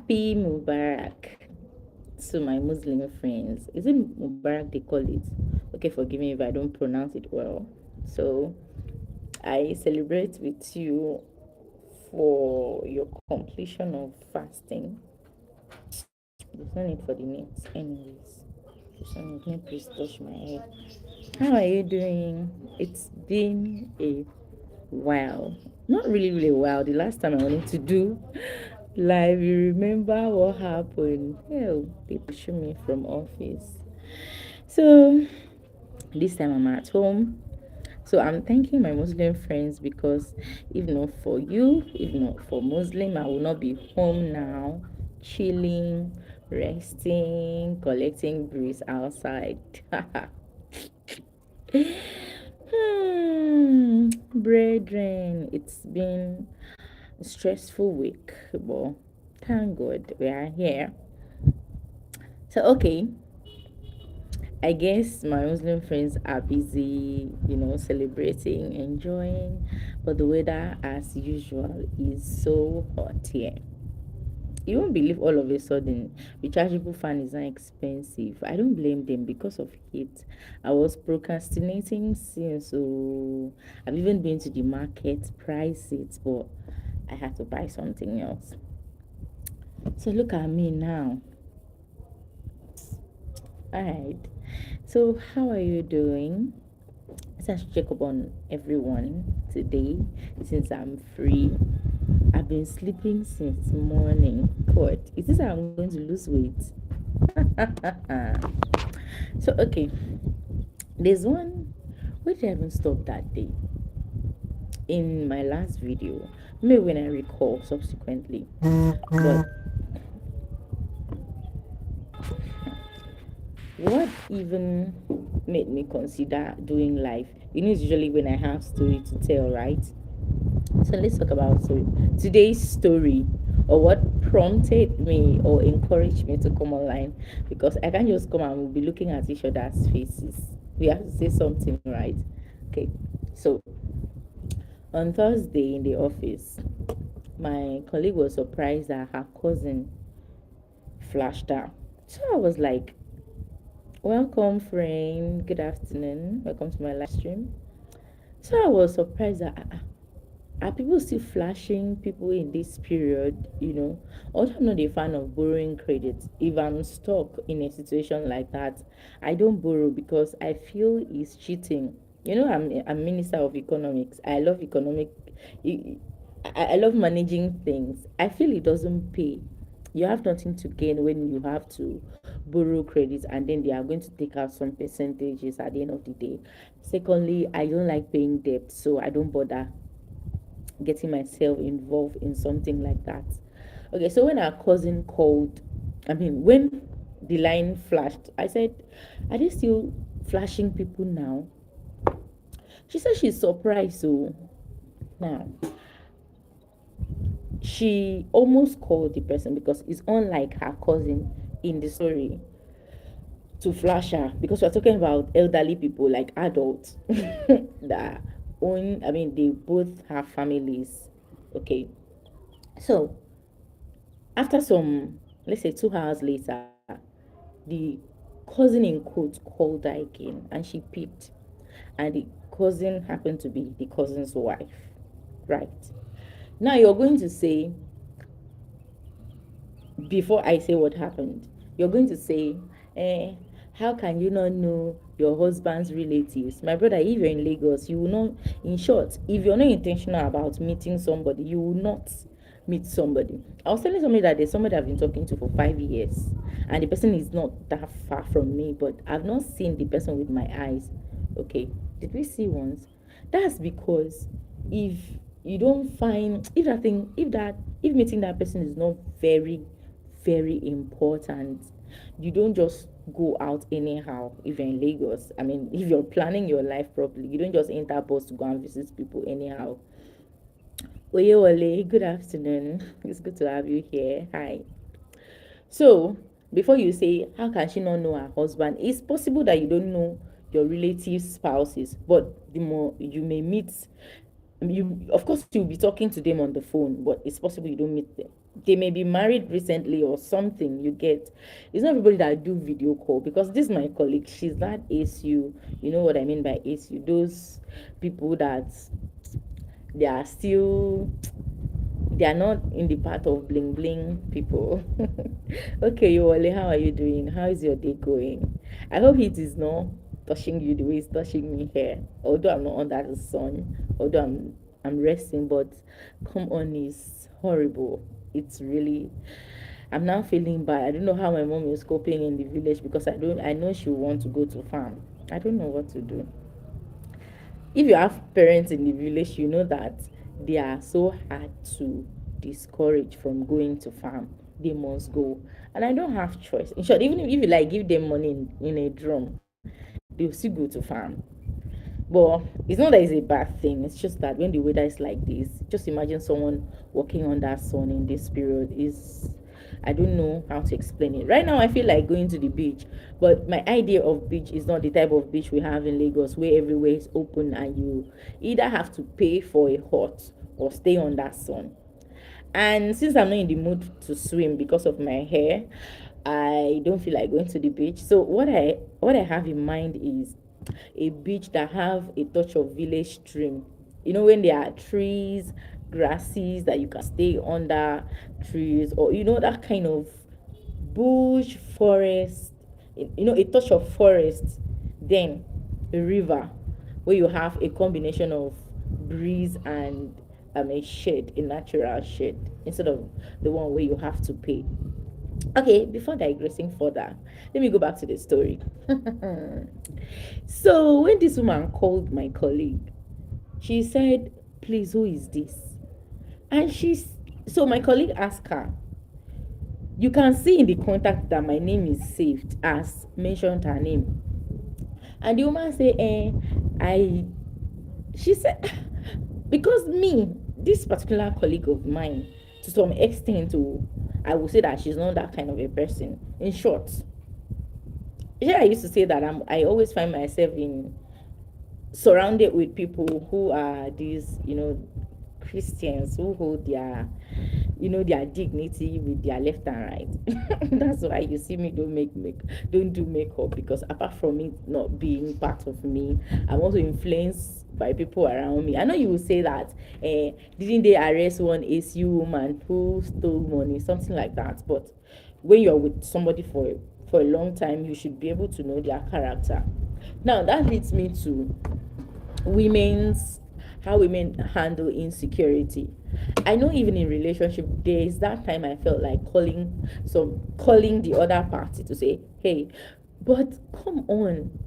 Happy Mubarak to my Muslim friends. Is it Mubarak they call it? Okay, forgive me if I don't pronounce it well. So I celebrate with you for your completion of fasting. There's no need for the names, anyways. There's no need. Can you please touch my head? How are you doing? It's been a while. Not really, really a while. The last time I wanted to do live, you remember what happened? Hell, they pushed me from office. So this time I'm at home. So I'm thanking my Muslim friends because if not for you, if not for Muslim, I will not be home now, chilling, resting, collecting breeze outside. Brethren, it's been a stressful week, but thank God we are here. So okay, I guess my Muslim friends are busy, celebrating, enjoying, but the weather, as usual, is so hot here. You won't believe all of a sudden rechargeable fan is not expensive. I don't blame them because of it. I was procrastinating since, so I've even been to the market, price it, but I had to buy something else. So look at me now. Alright. So how are you doing? Let's check up on everyone today since I'm free. I've been sleeping since morning. God, is this how I'm going to lose weight? So okay, there's one. Where did I even stop that day? In my last video, maybe when I recall subsequently. But what even made me consider doing live? It's usually when I have story to tell, right? So let's talk about today's story, or what prompted me or encouraged me to come online, because I can't just come and we'll be looking at each other's faces. We have to say something, right? Okay. So on Thursday in the office, my colleague was surprised that her cousin flashed her. So I was like, welcome friend, good afternoon, welcome to my live stream. So I was surprised that are people still flashing people in this period? Although I'm not a fan of borrowing credit, if I'm stuck in a situation like that, I don't borrow because I feel it's cheating. I'm minister of economics. I love economic. I love managing things. I feel it doesn't pay. You have nothing to gain when you have to borrow credit, and then they are going to take out some percentages at the end of the day. Secondly, I don't like paying debt, so I don't bother getting myself involved in something like that. Okay, so when our cousin called, when the line flashed, I said, are they still flashing people now? She said she's surprised. So now she almost called the person because it's unlike her cousin in the story to flash her, because we're talking about elderly people, like adults that they both have families. Okay, so after some, let's say 2 hours later, the cousin in quotes called her again and she picked. And the cousin happened to be the cousin's wife. Right. Now you're going to say, before I say what happened, you're going to say, how can you not know your husband's relatives? My brother, if you're in Lagos, you will not, in short, if you're not intentional about meeting somebody, you will not meet somebody. I was telling somebody that there's somebody I've been talking to for 5 years, and the person is not that far from me, but I've not seen the person with my eyes. Okay, did we see once? That's because if you don't find, if meeting that person is not very very important, you don't just go out anyhow. If you're in Lagos, if you're planning your life properly, you don't just enter bus to go and visit people anyhow. Oyewole, good afternoon. It's good to have you here. Hi. So before you say how can she not know her husband, it's possible that you don't know your relatives' spouses, but the more you may meet, you of course you'll be talking to them on the phone, but it's possible you don't meet them. They may be married recently or something. You get, it's not everybody that do video call, because this is my colleague, she's that ASU, you know what I mean by ASU, those people that they are still, they are not in the part of bling bling people. Okay, Yowale, how are you doing? How is your day going? I hope it is not touching you the way it's touching me here. Although I'm not under the sun, although I'm resting, but come on, it's horrible. It's really, I'm now feeling bad. I don't know how my mom is coping in the village, because I know she will want to go to farm. I don't know what to do. If you have parents in the village, you know that they are so hard to discourage from going to farm. They must go, and I don't have choice. In short, even if you like give them money in a drum, they'll still go to farm. But it's not that it's a bad thing. It's just that when the weather is like this, just imagine someone walking under sun in this period is, I don't know how to explain it. Right now I feel like going to the beach, but my idea of beach is not the type of beach we have in Lagos where everywhere is open and you either have to pay for a hot or stay under sun. And since I'm not in the mood to swim because of my hair, I don't feel like going to the beach. So what I have in mind is a beach that have a touch of village stream. You know, when there are trees, grasses that you can stay under, trees, or you know, that kind of bush forest, you know, a touch of forest, then a river where you have a combination of breeze and a shade, a natural shade, instead of the one where you have to pay. Okay, before digressing further, let me go back to the story. So when this woman called my colleague, she said, please, who is this? And she's, so my colleague asked her, you can see in the contact that my name is saved as mentioned her name. And the woman said, I, she said, because me, this particular colleague of mine, to some extent, oh, I will say that she's not that kind of a person. In short, yeah, I used to say that I always find myself in surrounded with people who are these, you know, Christians who hold their, you know, their dignity with their left and right. That's why you see me don't do makeup, because apart from it not being part of me, I'm also influenced by people around me. I know you will say that, didn't they arrest one ACU woman who stole money, something like that. But when you're with somebody for a long time, you should be able to know their character. Now that leads me to women's how women handle insecurity. I know even in relationship there is that time I felt like calling the other party to say, hey, but come on,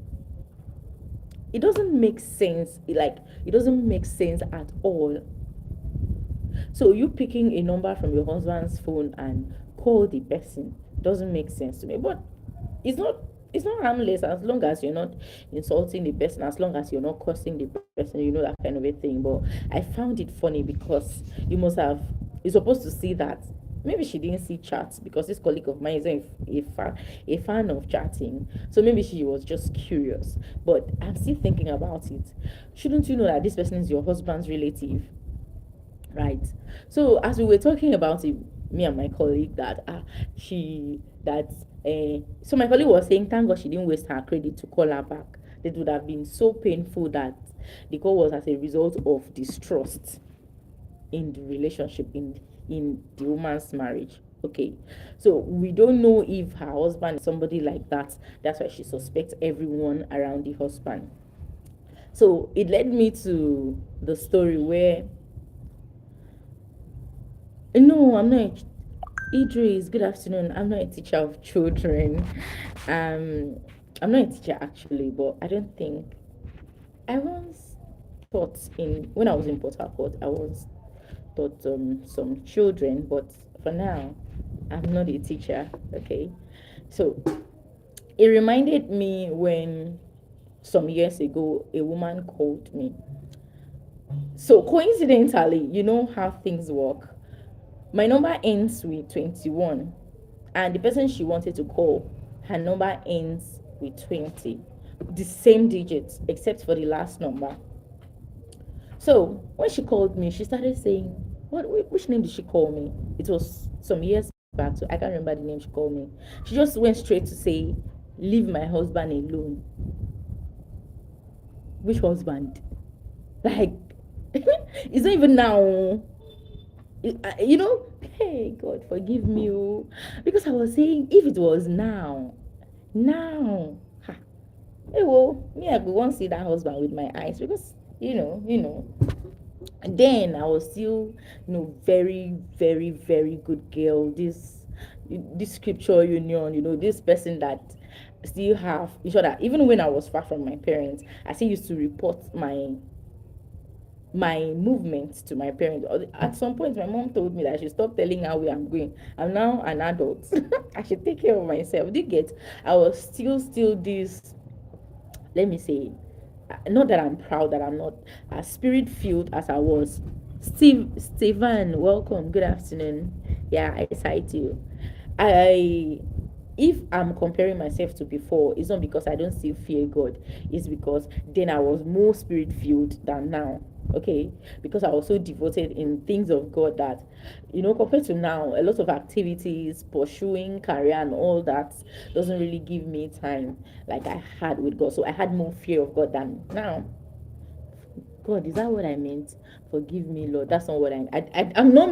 it doesn't make sense. Like, it doesn't make sense at all. So you picking a number from your husband's phone and call the person doesn't make sense to me. But it's not it's not harmless as long as you're not insulting the person, as long as you're not cursing the person, you know, that kind of a thing. But I found it funny because you're supposed to see that maybe she didn't see chats, because this colleague of mine is a fan of chatting, so maybe she was just curious. But I'm still thinking about it. Shouldn't you know that this person is your husband's relative, right? So as we were talking about it, me and my colleague, that she that so my colleague was saying, thank God she didn't waste her credit to call her back. It would have been so painful that the call was as a result of distrust in the relationship, in the woman's marriage. Okay, so we don't know if her husband is somebody like that. That's why she suspects everyone around the husband. So it led me to the story where, no, I'm not. Idris, good afternoon. I'm not a teacher of children. Um, I'm not a teacher actually, but I don't think I once taught in when I was in Port Harcourt. I was taught some children, but for now, I'm not a teacher. Okay, so it reminded me when some years ago a woman called me. So coincidentally, you know how things work. My number ends with 21, and the person she wanted to call, her number ends with 20. The same digits, except for the last number. So when she called me, she started saying, "What? Which name did she call me?" It was some years back, so I can't remember the name she called me. She just went straight to say, leave my husband alone. Which husband? Like, it's not even now. You know, hey, God, forgive me. Oh. Because I was saying, if it was now, ha, hey, well, me, I won't see that husband with my eyes because, then I was still, very, very, very good girl. This scripture union, this person that still have each other. Even when I was far from my parents, I still used to report my movements to my parents. At some point, my mom told me that I should stop telling her where I'm going. I'm now an adult. I should take care of myself. Do you get? I was still this, let me say, not that I'm proud that I'm not as spirit filled as I was. Steven, welcome. Good afternoon. Yeah, I cite you. I if I'm comparing myself to before, it's not because I don't still fear God. It's because then I was more spirit filled than now. Okay, because I was so devoted in things of God that, compared to now, a lot of activities, pursuing career and all that doesn't really give me time like I had with God. So I had more fear of God than now. God, is that what I meant? Forgive me, Lord. That's not what I'm not.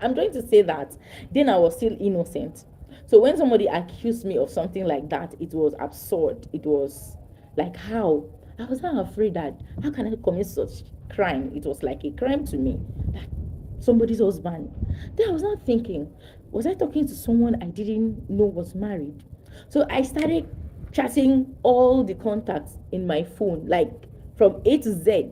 I'm trying to say that. Then I was still innocent. So when somebody accused me of something like that, it was absurd. It was like, how? I was not afraid that how can I commit such crime? It was like a crime to me. Like somebody's husband. Then I was not thinking, was I talking to someone I didn't know was married? So I started chatting all the contacts in my phone, like from A to Z,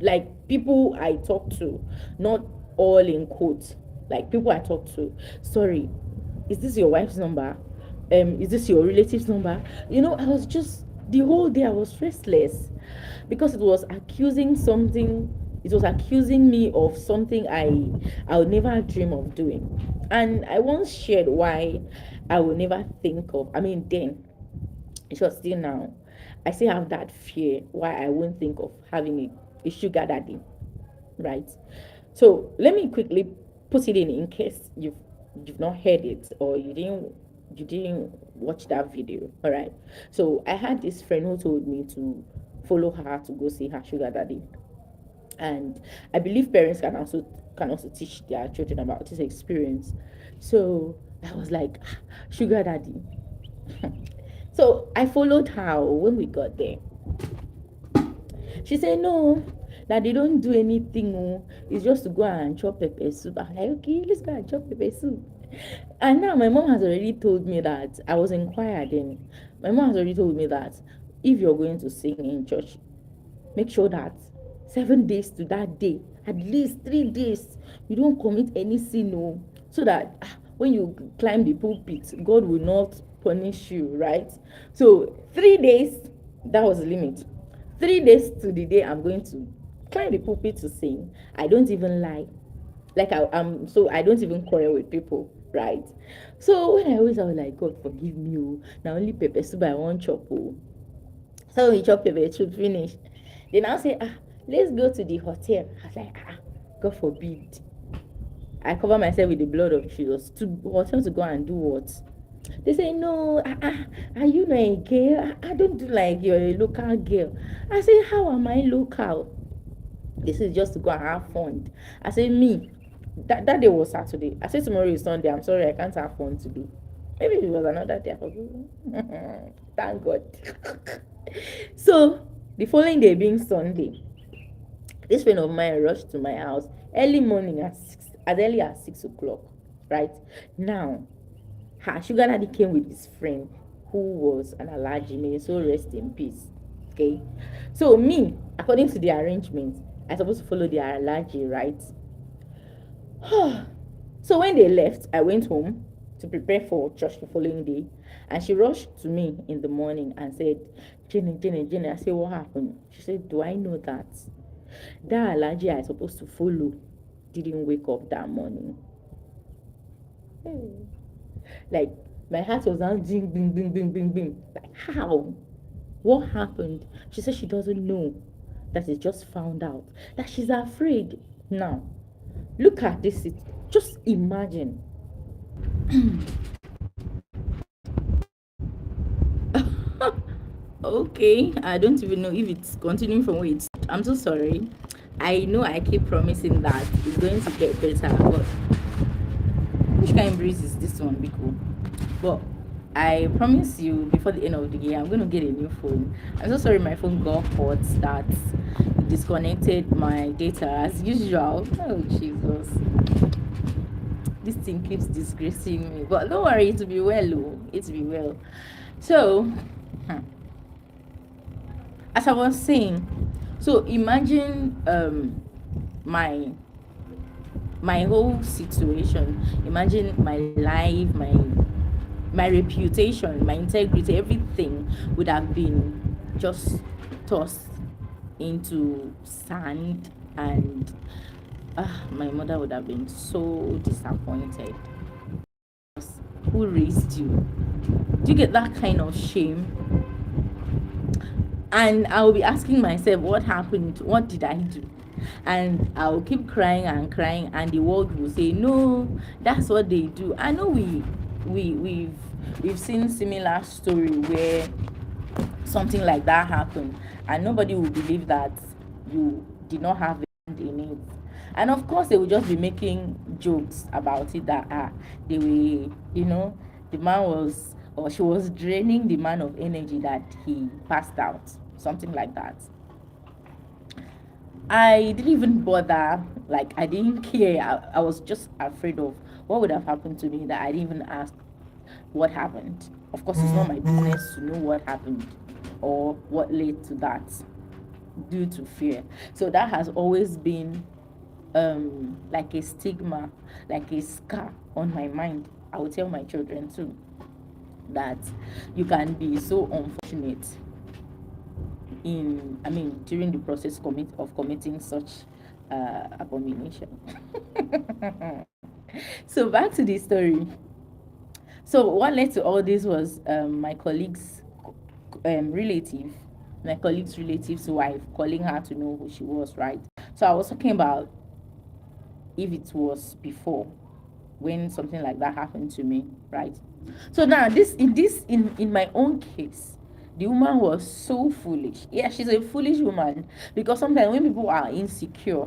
like people I talk to, not all in quotes, like people I talk to. Sorry, is this your wife's number? Is this your relative's number? I was just the whole day I was restless because it was accusing something. It was accusing me of something I would never dream of doing. And I once shared why I would never think of. I mean, then it was still now. I still have that fear why I won't think of having a sugar daddy, right? So let me quickly put it in case you've not heard it or you didn't watch that video. All right. So I had this friend who told me to follow her to go see her sugar daddy, and I believe parents can also teach their children about this experience. So I was like, "Ah, sugar daddy." So I followed her when we got there. She said, no, that they don't do anything. Oh. It's just to go and chop pepper soup. I'm like, okay, let's go and chop pepper soup. And now my mom has already told me that I was inquired then. My mom has already told me that if you're going to sing in church, make sure that 7 days to that day, at least 3 days, you don't commit any sin, no, so that when you climb the pulpit, God will not punish you, right? So 3 days, that was the limit. 3 days to the day I'm going to climb the pulpit to sing. I don't even lie. Like am so I don't even quarrel with people, right? So when I was like, God forgive me, oh. Now only pepper soup I want chop. Oh. So we chop pepper soup finish. They now say, let's go to the hotel. I was like, God forbid. I cover myself with the blood of Jesus. To hotel to go and do what? They say, no, are you not a girl? I don't do like you're a local girl. I say, how am I local? This is just to go and have fun. I say, me, that day was Saturday. I said, tomorrow is Sunday. I'm sorry, I can't have fun today. Maybe it was another day. Thank God. So, the following day being Sunday, this friend of mine rushed to my house early morning as early as 6 o'clock. Right now, her sugar daddy came with his friend who was an allergy. May so rest in peace. Okay, so me, according to the arrangement, I supposed to follow the allergy, right? So when they left, I went home to prepare for church the following day, and she rushed to me in the morning and said, Jenny, Jenny, Jenny. I said, what happened? She said, do I know that allergy I supposed to follow didn't wake up that morning? Like my heart was now ding, bing, bing, bing, bing, bing. Like how? What happened? She said she doesn't know. That she just found out. That she's afraid. Now, look at this. Just imagine. Okay, I don't even know if it's continuing from where it's. I'm so sorry. I know I keep promising that it's going to get better, but which kind of breeze is this one, Biko? But I promise you, before the end of the year, I'm going to get a new phone. I'm so sorry my phone got hot that it disconnected my data as usual. Oh, Jesus. This thing keeps disgracing me. But don't worry, it'll be well, oh. It'll be well. So, hmm, as I was saying, so imagine my my whole situation. Imagine my life, my reputation, my integrity, everything would have been just tossed into sand, and my mother would have been so disappointed. Who raised you? Do you get that kind of shame? And I'll be asking myself, what happened? What did I do? And I'll keep crying and crying, and the world will say, no, that's what they do. I know we've seen similar story where something like that happened, and nobody will believe that you did not have a hand in it. And of course they will just be making jokes about it, that they were, the man was, or she was draining the man of energy, that he passed out, something like that. I didn't even bother, like I didn't care. I was just afraid of what would have happened to me, that I didn't even ask what happened. Of course, it's not my business to know what happened or what led to that, due to fear. So that has always been like a stigma, like a scar on my mind. I will tell my children too that you can be so unfortunate during the process of committing such abomination. So back to the story. So what led to all this was my colleague's relative, my colleague's relative's wife calling her to know who she was, right? So I was talking about if it was before, when something like that happened to me, right? So now in my own case, the woman was so foolish. Yeah, she's a foolish woman, because sometimes when people are insecure,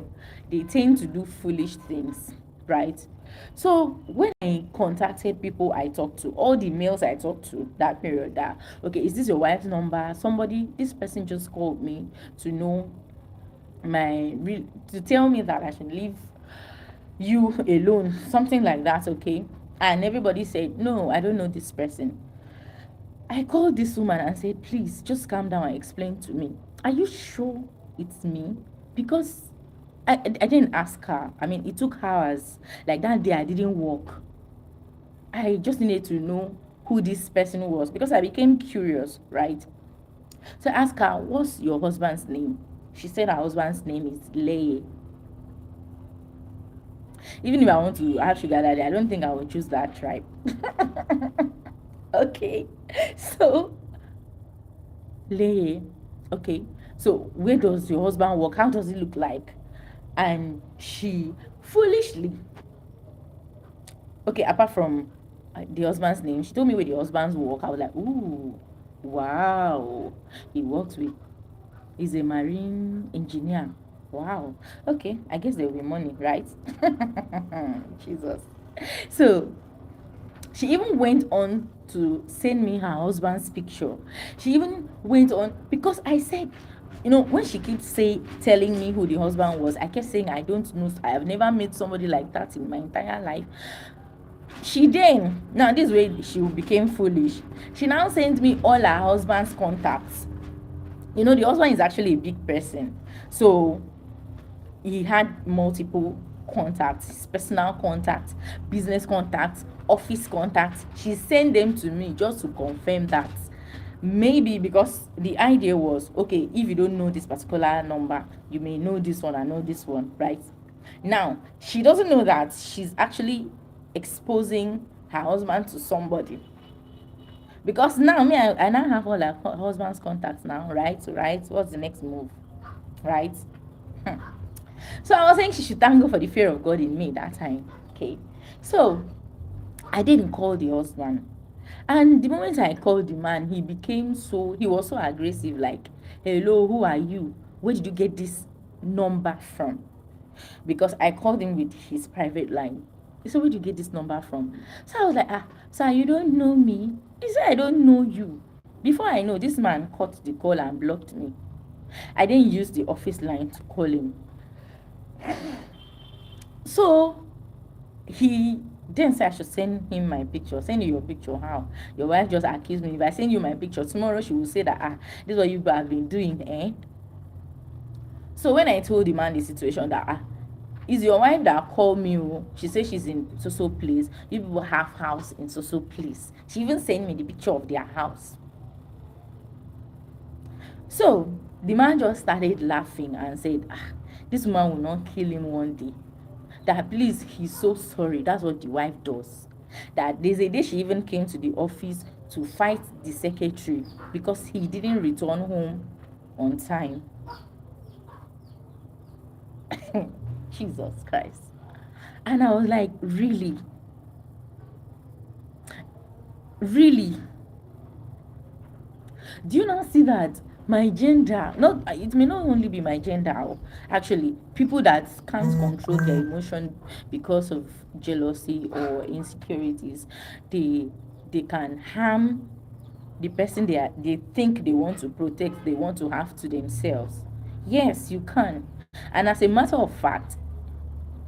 they tend to do foolish things, right? So when I contacted people I talked to, all the males I talked to that period, that okay, is this your wife's number? Somebody, this person just called me to know to tell me that I should leave you alone, something like that, okay? And everybody said, no, I don't know this person. I called this woman and said, please just calm down and explain to me, are you sure it's me? Because I didn't ask her. I mean, it took hours. Like that day I didn't work. I just needed to know who this person was, because I became curious, right? So I asked her, what's your husband's name? She said her husband's name is Leye. Even if I want to have sugar daddy, I don't think I will choose that tribe. Okay. So, Leye. Okay. So, where does your husband work? How does he look like? And she foolishly, okay, apart from the husband's name, she told me where the husband's work. I was like, ooh, wow. He works with, he's a marine engineer. Wow. Okay. I guess there will be money, right? Jesus. So, she even went on to send me her husband's picture. She even went on, because I said, when she keeps telling me who the husband was, I kept saying I don't know. I have never met somebody like that in my entire life. She then, now this way she became foolish. She now sent me all her husband's contacts. The husband is actually a big person, so he had multiple contacts, his personal contacts, business contacts, office contacts. She sent them to me just to confirm that, maybe because the idea was, okay, if you don't know this particular number, you may know this one and know this one, right? Now she doesn't know that she's actually exposing her husband to somebody, because now me, I now have all her husband's contacts now, right? What's the next move, right? So I was saying she should thank God for the fear of God in me that time. Okay. So I didn't call the husband. And the moment I called the man, he was so aggressive, like, hello, who are you? Where did you get this number from? Because I called him with his private line. He said, where did you get this number from? So I was like, sir, you don't know me? He said, I don't know you. Before I know, this man cut the call and blocked me. I didn't use the office line to call him. So he then said I should send him my picture. Send you your picture. How? Your wife just accused me. If I send you my picture tomorrow, she will say that this is what you have been doing, eh? So when I told the man the situation that is your wife that called me, oh, she said she's in so place. You people have house in so place. She even sent me the picture of their house. So the man just started laughing and said, this man will not kill him one day. That please, he's so sorry. That's what the wife does. That there's a day she even came to the office to fight the secretary because he didn't return home on time. Jesus Christ. And I was like, really? Really? Do you not see that my gender, not it may not only be my gender, actually people that can't control their emotion because of jealousy or insecurities, they can harm the person they think they want to protect, they want to have to themselves. Yes, you can. And as a matter of fact,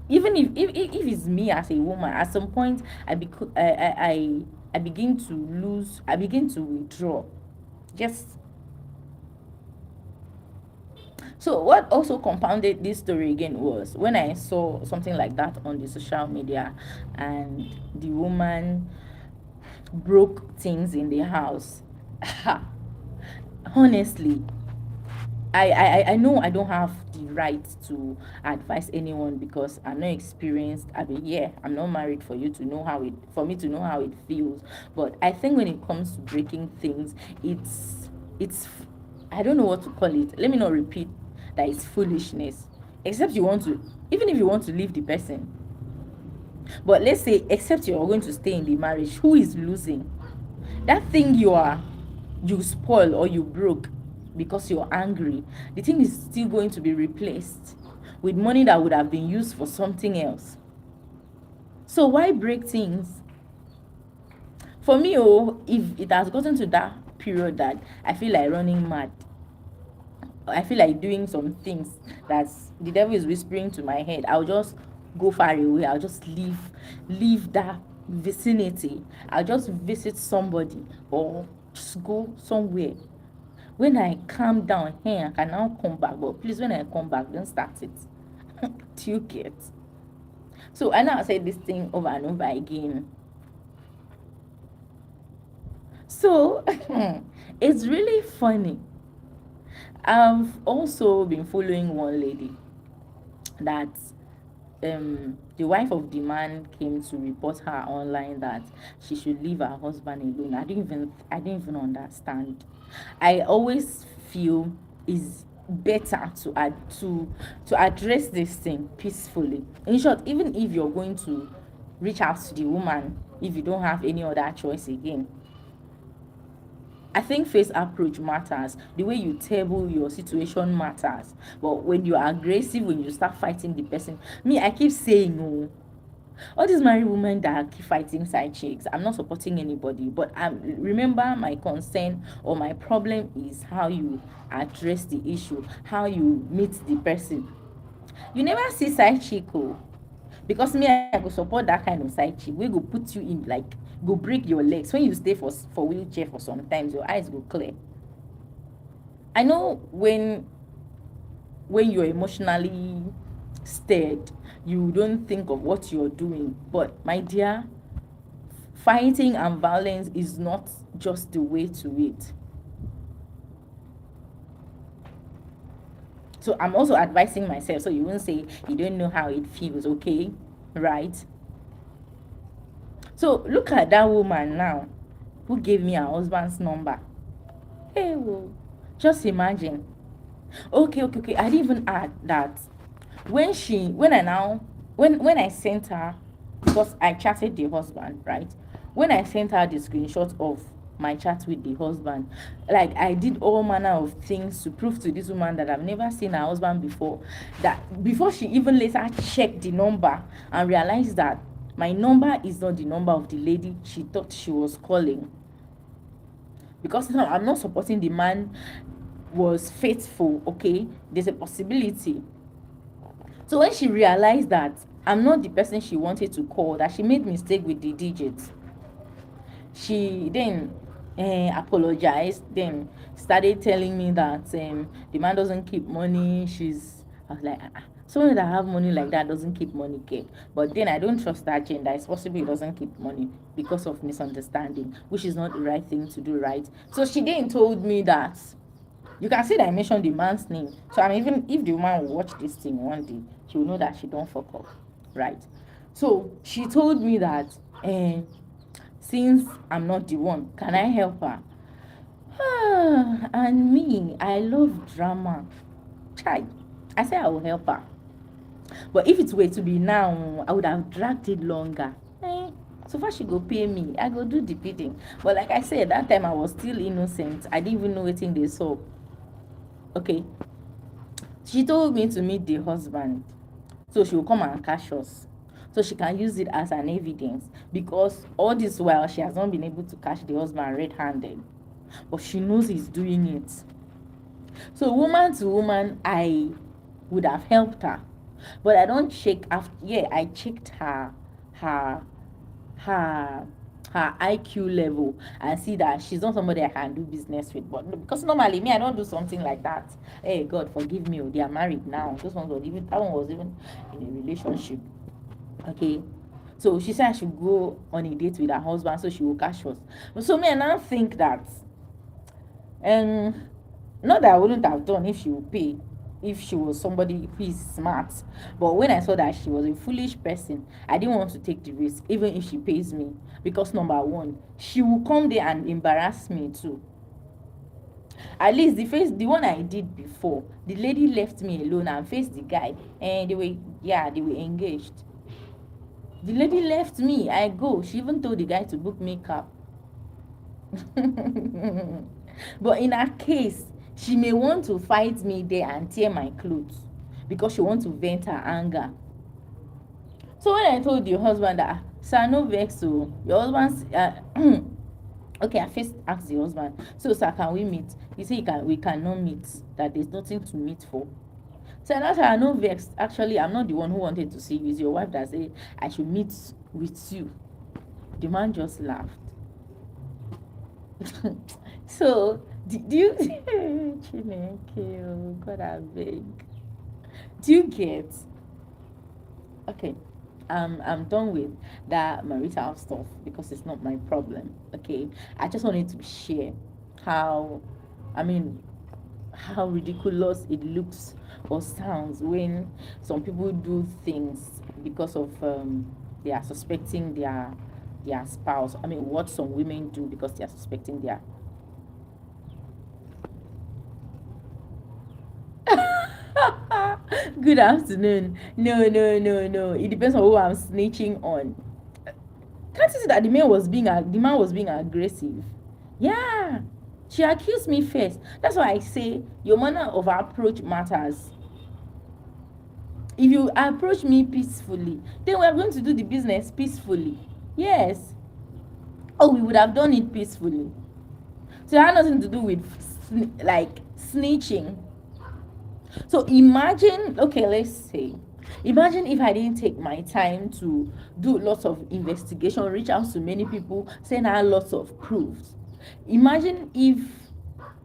even if it's me as a woman, at some point I begin to lose, I begin to withdraw. Just so what also compounded this story again was when I saw something like that on the social media, and the woman broke things in the house. Honestly, I know I don't have the right to advise anyone because I'm not experienced. I mean, yeah, I'm not married for you to know how it, for me to know how it feels. But I think when it comes to breaking things, it's I don't know what to call it. Let me not repeat that it's foolishness. Except you want to, even if you want to leave the person. But let's say, except you're going to stay in the marriage, who is losing? That thing you spoil or you broke because you're angry, the thing is still going to be replaced with money that would have been used for something else. So why break things? For me, if it has gotten to that period that I feel like running mad, I feel like doing some things that the devil is whispering to my head, I'll just go far away. I'll just leave that vicinity. I'll just visit somebody or just go somewhere. When I calm down here, I can now come back. But please, when I come back, don't start it. Do you get? So I now say this thing over and over again. So it's really funny. I've also been following one lady that the wife of the man came to report her online that she should leave her husband alone. I didn't even understand. I always feel is better to address this thing peacefully. In short, even if you're going to reach out to the woman, if you don't have any other choice again, I think face approach matters. The way you table your situation matters. But when you're aggressive, when you start fighting the person, me, I keep saying, oh, all these married women that keep fighting side chicks, I'm not supporting anybody. But remember, my concern or my problem is how you address the issue, how you meet the person. You never see side chick, oh, because me I go support that kind of side chick wey go put you in, like, go break your legs when you stay for wheelchair for sometimes your eyes go clear. I know when you're emotionally stirred, you don't think of what you're doing, but my dear, fighting and violence is not just the way to it. So I'm also advising myself so you won't say you don't know how it feels, okay? Right? So look at that woman now who gave me her husband's number. Hey, whoa. Just imagine. Okay. I didn't even add that when I sent her because I chatted the husband, right? When I sent her the screenshot of my chat with the husband, like I did all manner of things to prove to this woman that I've never seen her husband before, that before she even later checked the number and realized that my number is not the number of the lady she thought she was calling. Because now I'm not supporting the man was faithful, okay? There's a possibility. So when she realized that I'm not the person she wanted to call, that she made mistake with the digits, she then apologized, then started telling me that the man doesn't keep money. I was like, someone that have money like that doesn't keep money, okay? But then I don't trust that gender. It's possible he doesn't keep money because of misunderstanding, which is not the right thing to do, right? So she then told me that you can see that I mentioned the man's name. So I'm even if the woman will watch this thing one day, she will know that she don't fuck up, right? So she told me that since I'm not the one, can I help her? And me, I love drama. Child, I said I will help her. But if it were to be now, I would have dragged it longer. So far she go pay me, I go do the bidding. But like I said, that time I was still innocent. I didn't even know wetin they saw. Okay. She told me to meet the husband. So she will come and catch us. So she can use it as an evidence. Because all this while she has not been able to catch the husband red-handed. But she knows he's doing it. So woman to woman, I would have helped her. But I don't check after. Yeah, I checked her her her IQ level and see that she's not somebody I can do business with. But because normally me, I don't do something like that. Hey, God forgive me. Oh, they are married now. That one was even in a relationship. Okay. So she said I should go on a date with her husband so she will catch us. So me, I now think that um not that I wouldn't have done if she would pay, if she was somebody who is smart. But when I saw that she was a foolish person, I didn't want to take the risk, even if she pays me. Because number one, she will come there and embarrass me too. At least the one I did before, the lady left me alone and faced the guy, and they were engaged. The lady left me, I go. She even told the guy to book makeup. But in her case, she may want to fight me there and tear my clothes because she wants to vent her anger. So when I told your husband that, sir, no vex, so your husband's okay, I first asked the husband, so sir, can we meet? He said we cannot meet, that there's nothing to meet for. So I asked her, no vex. Actually, I'm not the one who wanted to see you. It's your wife that said I should meet with you. The man just laughed. So do you Chineke, God I beg. Do you get? Okay, I'm done with that marital stuff because it's not my problem. Okay, I just wanted to share how, I mean, how ridiculous it looks or sounds when some people do things because of they are suspecting their spouse. I mean, what some women do because they are suspecting their good afternoon. No. It depends on who I'm snitching on. Can't you see that the man was being aggressive? Yeah. She accused me first. That's why I say your manner of approach matters. If you approach me peacefully, then we are going to do the business peacefully. Yes. Oh, we would have done it peacefully. So it had nothing to do with like snitching. So imagine, okay, let's say, imagine if I didn't take my time to do lots of investigation, reach out to many people, send her lots of proofs. Imagine if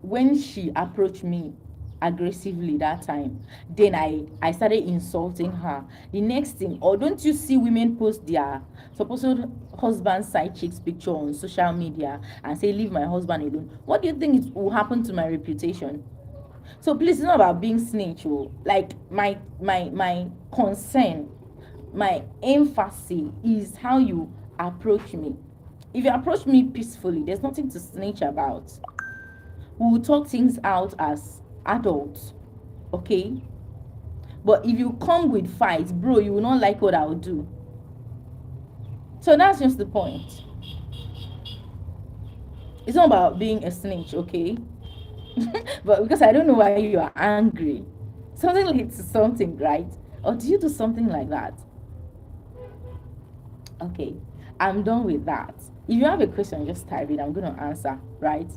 when she approached me aggressively that time, then I started insulting her. The next thing, or don't you see women post their supposed husband side chicks picture on social media and say leave my husband alone? What do you think will happen to my reputation? So please, it's not about being snitch. Oh. Like my concern, my emphasis is how you approach me. If you approach me peacefully, there's nothing to snitch about. We will talk things out as adults, okay? But if you come with fights, bro, you will not like what I'll do. So that's just the point. It's not about being a snitch, okay? But because I don't know why you are angry. Something leads to something, right? Or do you do something like that? Okay, I'm done with that. If you have a question, just type it. I'm going to answer, right?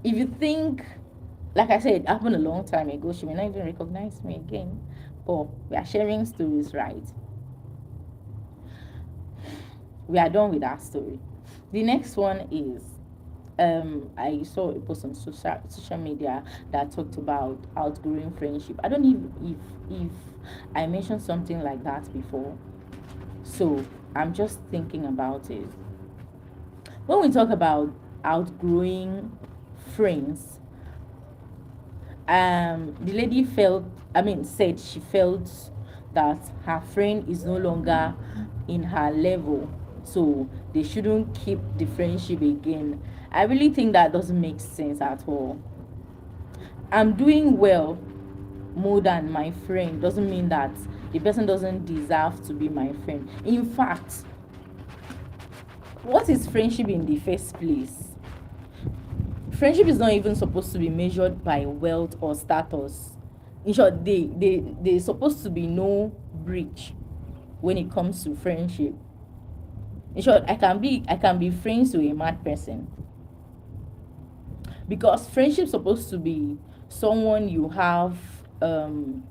If you think, like I said, it happened a long time ago, she may not even recognize me again. But we are sharing stories, right? We are done with that story. The next one is I saw a post on social media that talked about outgrowing friendship. I don't know if I mentioned something like that before. So I'm just thinking about it. When we talk about outgrowing friends, the lady said she felt that her friend is no longer in her level, so they shouldn't keep the friendship again. I really think that doesn't make sense at all. I'm doing well more than my friend doesn't mean that the person doesn't deserve to be my friend. In fact, what is friendship in the first place? Friendship is not even supposed to be measured by wealth or status. In short, they supposed to be no breach when it comes to friendship. In short, I can be friends with a mad person, because friendship supposed to be someone you have um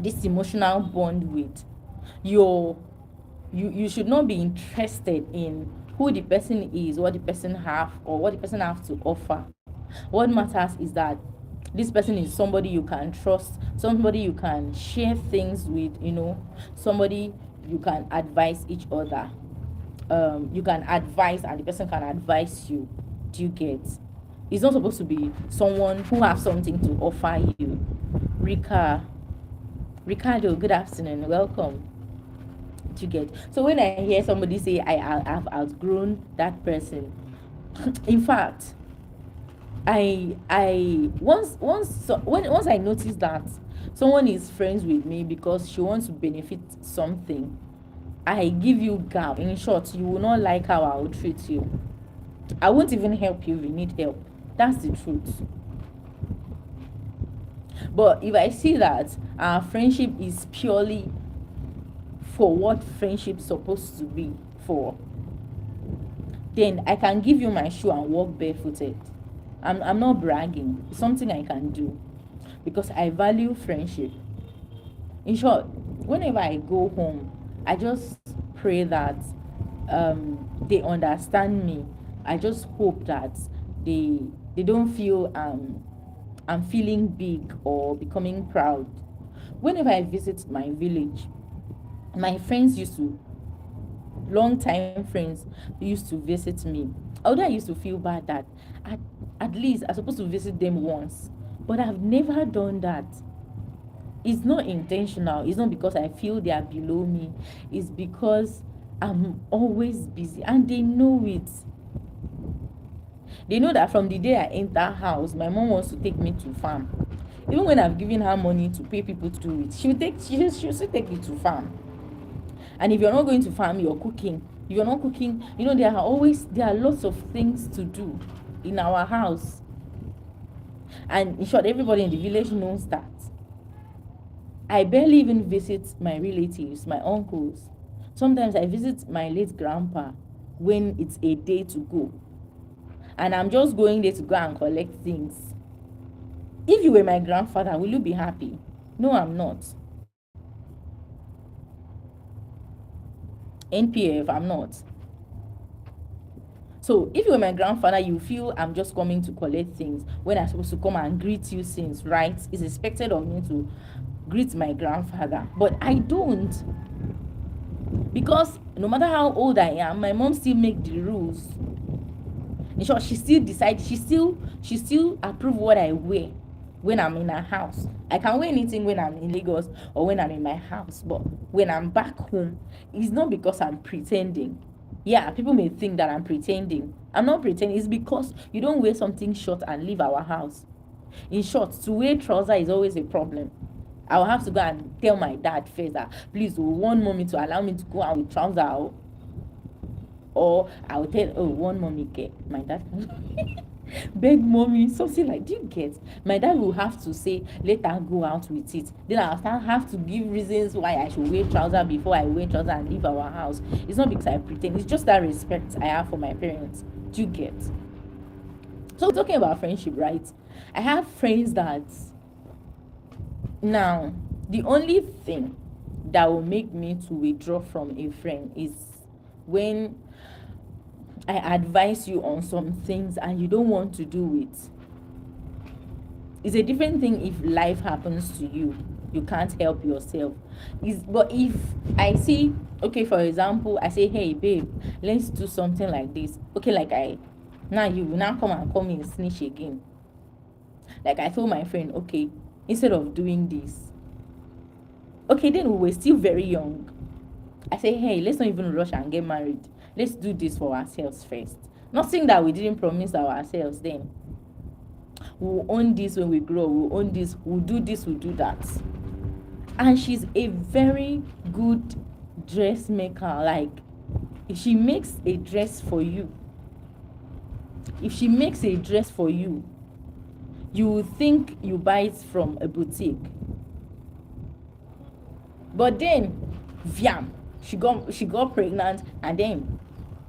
this emotional bond with. Your you should not be interested in who the person is, what the person have, or what the person have to offer. What matters is that this person is somebody you can trust, somebody you can share things with, somebody you can advise each other. You can advise and the person can advise you. Do you get? It's not supposed to be someone who have something to offer you. Ricardo, good afternoon, welcome. Do you get? So when I hear somebody say have outgrown that person, in fact, I once I notice that someone is friends with me because she wants to benefit something, I give you gap. In short, you will not like how I will treat you. I won't even help you if you need help. That's the truth. But if I see that our friendship is purely for what friendship is supposed to be for, then I can give you my shoe and walk barefooted. I'm not bragging. It's something I can do because I value friendship. In short, whenever I go home, I just pray that they understand me. I just hope that they don't feel I'm feeling big or becoming proud. Whenever I visit my village, my friends used to long time friends used to visit me. Although I used to feel bad that at, at least I'm supposed to visit them once, but I've never done that. It's not intentional. It's not because I feel they are below me. It's because I'm always busy and they know it. They know that from the day I enter house, my mom wants to take me to farm. Even when I've given her money to pay people to do it, she'll still take me to farm. And if you're not going to farm, you're cooking. If you're not cooking, there are lots of things to do in our house. And in short, everybody in the village knows that. I barely even visit my relatives, my uncles. Sometimes I visit my late grandpa when it's a day to go. And I'm just going there to go and collect things. If you were my grandfather, will you be happy? No, I'm not. NPF, I'm not. So if you were my grandfather, you feel I'm just coming to collect things when I'm supposed to come and greet you since, right? It's expected of me to greet my grandfather, but I don't, because no matter how old I am, my mom still make the rules. In short, she still decides, she still approve what I wear when I'm in her house. I can wear anything when I'm in Lagos or when I'm in my house, but when I'm back home, it's not because I'm pretending. Yeah, people may think that I'm pretending. I'm not pretending. It's because you don't wear something short and leave our house. In short, to wear trouser is always a problem. I'll have to go and tell my dad first that please, want mommy to allow me to go out with trouser. Or I'll tell, oh, one mommy get my dad beg mommy, something like, do you get? My dad will have to say, let her go out with it. Then I'll start have to give reasons why I should wear trouser before I wear trouser and leave our house. It's not because I pretend, it's just that respect I have for my parents. Do you get? So talking about friendship, right? I have friends that now the only thing that will make me to withdraw from a friend is when I advise you on some things and you don't want to do it. It's a different thing if life happens to you, you can't help yourself. But if I see, okay, for example, I say, hey babe, let's do something like this. Okay, like I now you will now come and call me a snitch again. Like I told my friend, okay, instead of doing this, okay, then we were still very young. I say, hey, let's not even rush and get married. Let's do this for ourselves first. Not saying that we didn't promise ourselves then. We'll own this when we grow. We'll own this. We'll do this. We'll do that. And she's a very good dressmaker. Like, if she makes a dress for you, you will think you buy it from a boutique. But then, Viam, she got pregnant, and then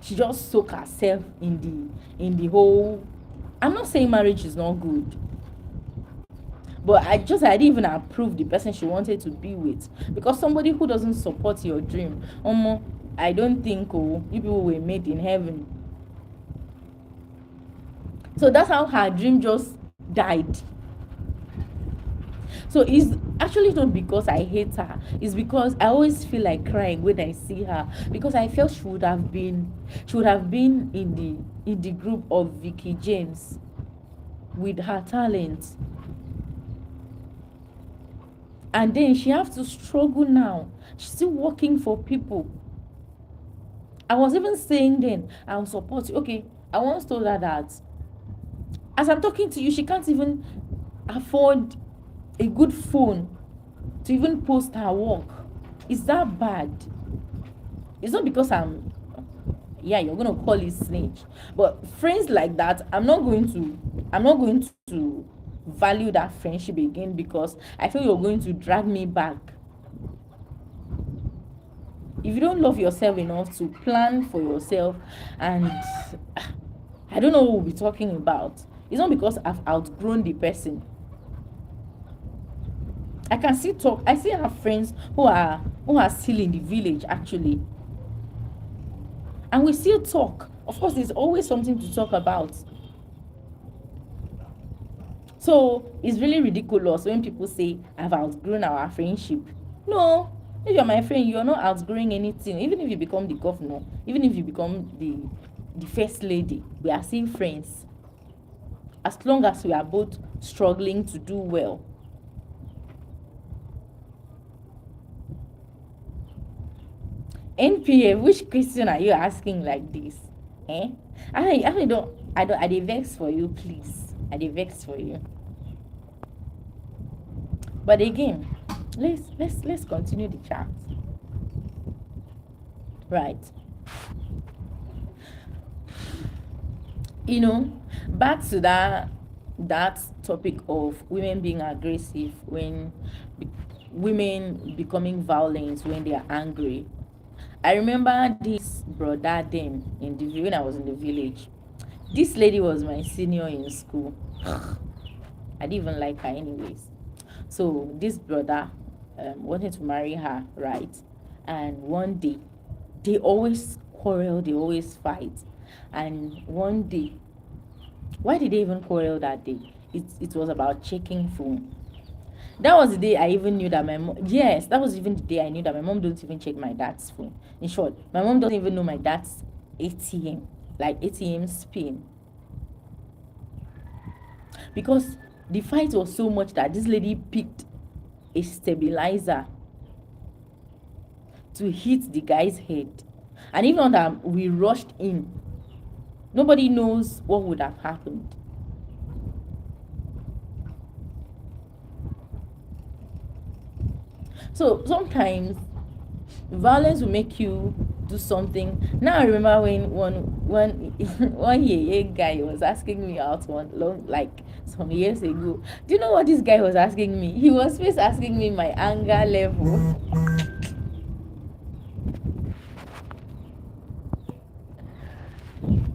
she just soak herself in the whole. I'm not saying marriage is not good, but I didn't even approve the person she wanted to be with, because somebody who doesn't support your dream, I don't think you people were made in heaven. So that's how her dream just died. So it's actually not because I hate her, it's because I always feel like crying when I see her, because I felt she would have been in the group of Vicky James with her talent. And then she have to struggle now. She's still working for people. I was even saying then, I'll support you. Okay, I once told her that as I'm talking to you, she can't even afford a good phone to even post her work. Is that bad? It's not because you're gonna call it snitch, but friends like that, I'm not going to value that friendship again, because I feel you're going to drag me back. If you don't love yourself enough to plan for yourself, and I don't know what we'll be talking about, it's not because I've outgrown the person. I can still talk. I still have friends who are still in the village actually, and we still talk. Of course, there's always something to talk about. So it's really ridiculous when people say I've outgrown our friendship. No, if you're my friend, you're not outgrowing anything. Even if you become the governor, even if you become the first lady, we are still friends. As long as we are both struggling to do well. NPA, which question are you asking like this? I dey vex for you, please. I dey vex for you. But again, let's continue the chat. Right. Back to that topic of women being aggressive, when women becoming violent when they are angry. I remember this brother then when I was in the village. This lady was my senior in school. I didn't even like her anyways. So this brother wanted to marry her, right? And one day, they always quarrel, they always fight. And one day, why did they even quarrel that day? It was about checking phone. That was the day I even knew that my mom. Yes, that was even the day I knew that my mom don't even check my dad's phone. In short, my mom doesn't even know my dad's ATM, like ATM spin. Because the fight was so much that this lady picked a stabilizer to hit the guy's head. And even that we rushed in, nobody knows what would have happened. So sometimes violence will make you do something. Now I remember when one one year guy was asking me out one long like some years ago. Do you know what this guy was asking me? He was first asking me my anger level.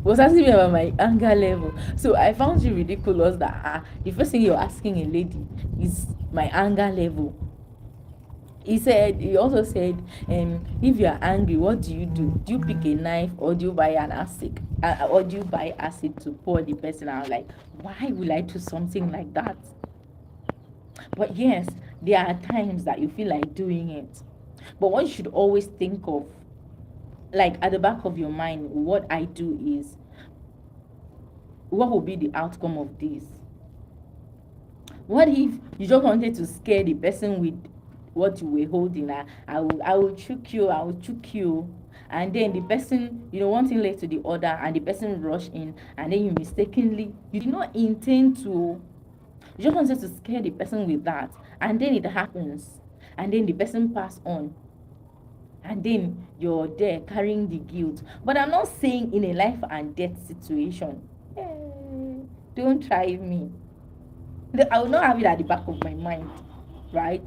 Was asking me about my anger level. So I found it ridiculous that the first thing you're asking a lady is my anger level. He also said, if you're angry, what do? Do you pick a knife, or do you buy an acid, or do you buy acid to pour the person? I was like, why will I do something like that? But yes, there are times that you feel like doing it. But what you should always think of, like at the back of your mind, what I do is, what will be the outcome of this? What if you just wanted to scare the person with what you were holding? I will choke you, I will choke you. And then the person, one thing led to the other, and the person rush in, and then you did not intend to, you just wanted to scare the person with that, and then it happens, and then the person pass on, and then you're there carrying the guilt. But I'm not saying in a life and death situation. Don't try me. I will not have it at the back of my mind, right?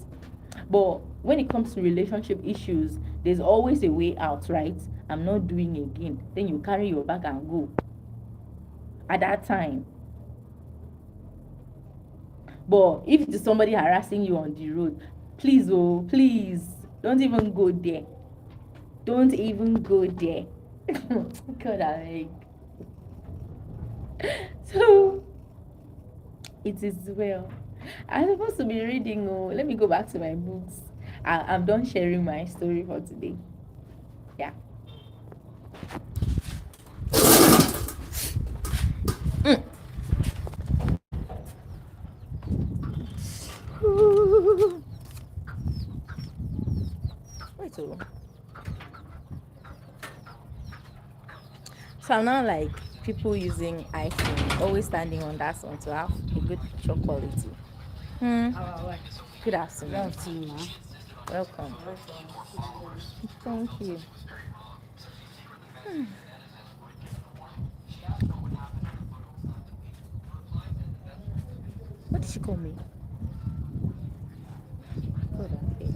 But when it comes to relationship issues, there's always a way out, right? I'm not doing again. Then you carry your bag and go. At that time. But if it is somebody harassing you on the road, please, oh, please, don't even go there. Don't even go there. God, I like. So it is well. I'm supposed to be reading. Oh, let me go back to my books. I'm done sharing my story for today. Yeah. Wait, oh. So I'm not like people using iPhone, always standing on that one to have a good picture quality. Good afternoon. Welcome. Thank you. What did she call me? Hold on, babe.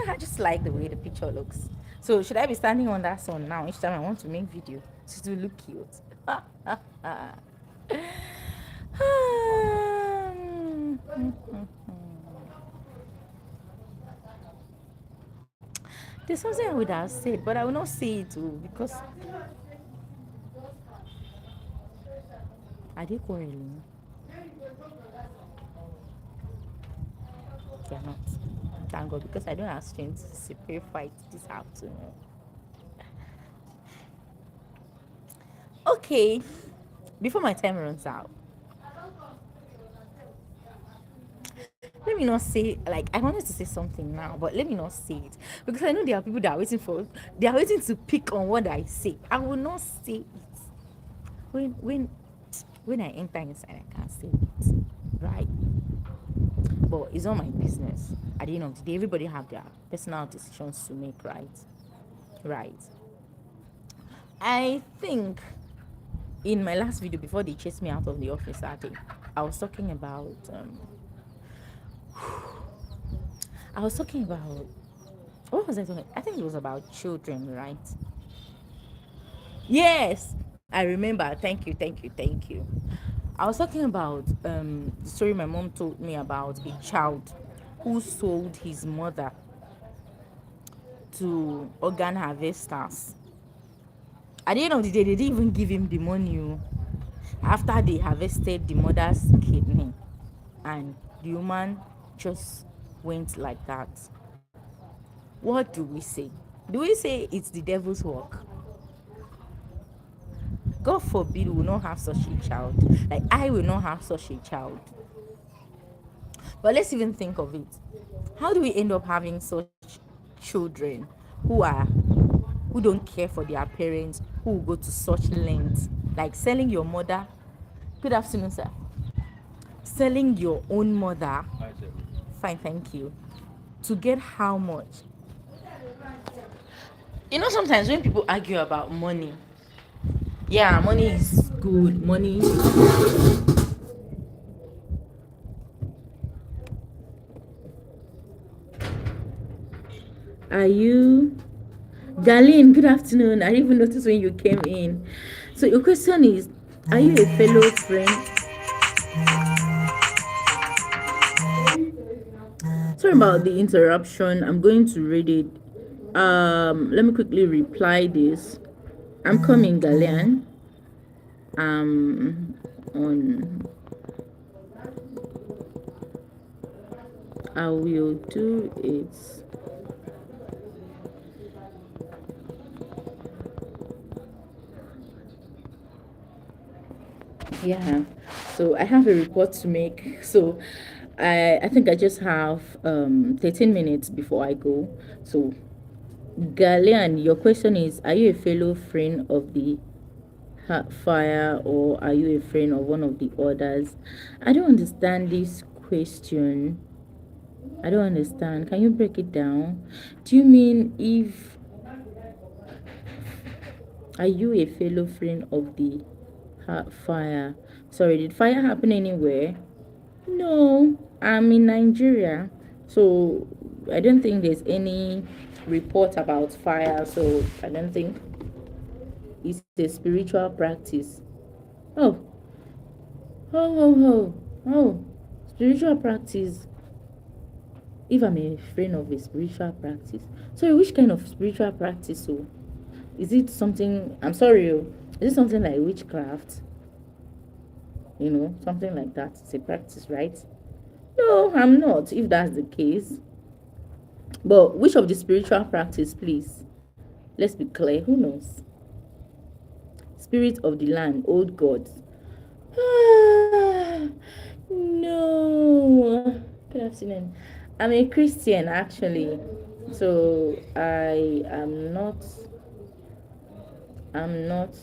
I just like the way the picture looks. So should I be standing on that sun now each time I want to make video? To look cute. There's something I would have said, but I will not say it too because are they quarreling? They're not. Thank God, because I don't have strength to separate fight this afternoon. Okay, before my time runs out, let me not say, like, I wanted to say something now, but let me not say it because I know there are people that are waiting to pick on what I say. I will not say it. When I enter inside, I can't say it, right? But it's not my business. At the end of the day, everybody have their personal decisions to make, right? I think in my last video before they chased me out of the office that day, I was talking about what was I talking? I think it was about children, right? Yes, I remember. Thank you. I was talking about the story my mom told me about a child who sold his mother to organ harvesters. At the end of the day, they didn't even give him the money after they harvested the mother's kidney, and the woman just went like that. What do we say? Do we say it's the devil's work? God forbid we will not have such a child. Like, I will not have such a child. But let's even think of it. How do we end up having such children who don't care for their parents, who will go to such lengths, like selling your mother? Good afternoon, sir. Selling your own mother. Fine, thank you. To get how much? Sometimes when people argue about money, yeah, money is good. Money. Are you, Darlene? Good afternoon. I didn't even notice when you came in. So your question is, are you a fellow friend? Sorry about the interruption. I'm going to read it. Let me quickly reply this. I'm coming, Galian. On I will do it. Yeah. So I have a report to make. So I think I just have 13 minutes before I go. So Galian, your question is, are you a fellow friend of the fire, or are you a friend of one of the others? I don't understand this question. I don't understand. Can you break it down? Do you mean, if are you a fellow friend of the fire? Sorry, did fire happen anywhere? No, I'm in Nigeria, so I don't think there's any report about fire. So I don't think it's a spiritual practice. Oh, oh, spiritual practice. If I'm a friend of a spiritual practice, sorry, which kind of spiritual practice? So, is it something? I'm sorry, is it something like witchcraft? Something like that. It's a practice, right? No, I'm not. If that's the case, but which of the spiritual practice, please? Let's be clear. Who knows? Spirit of the land, old gods. No. Good afternoon. I'm a Christian, actually. So I am not. I'm not.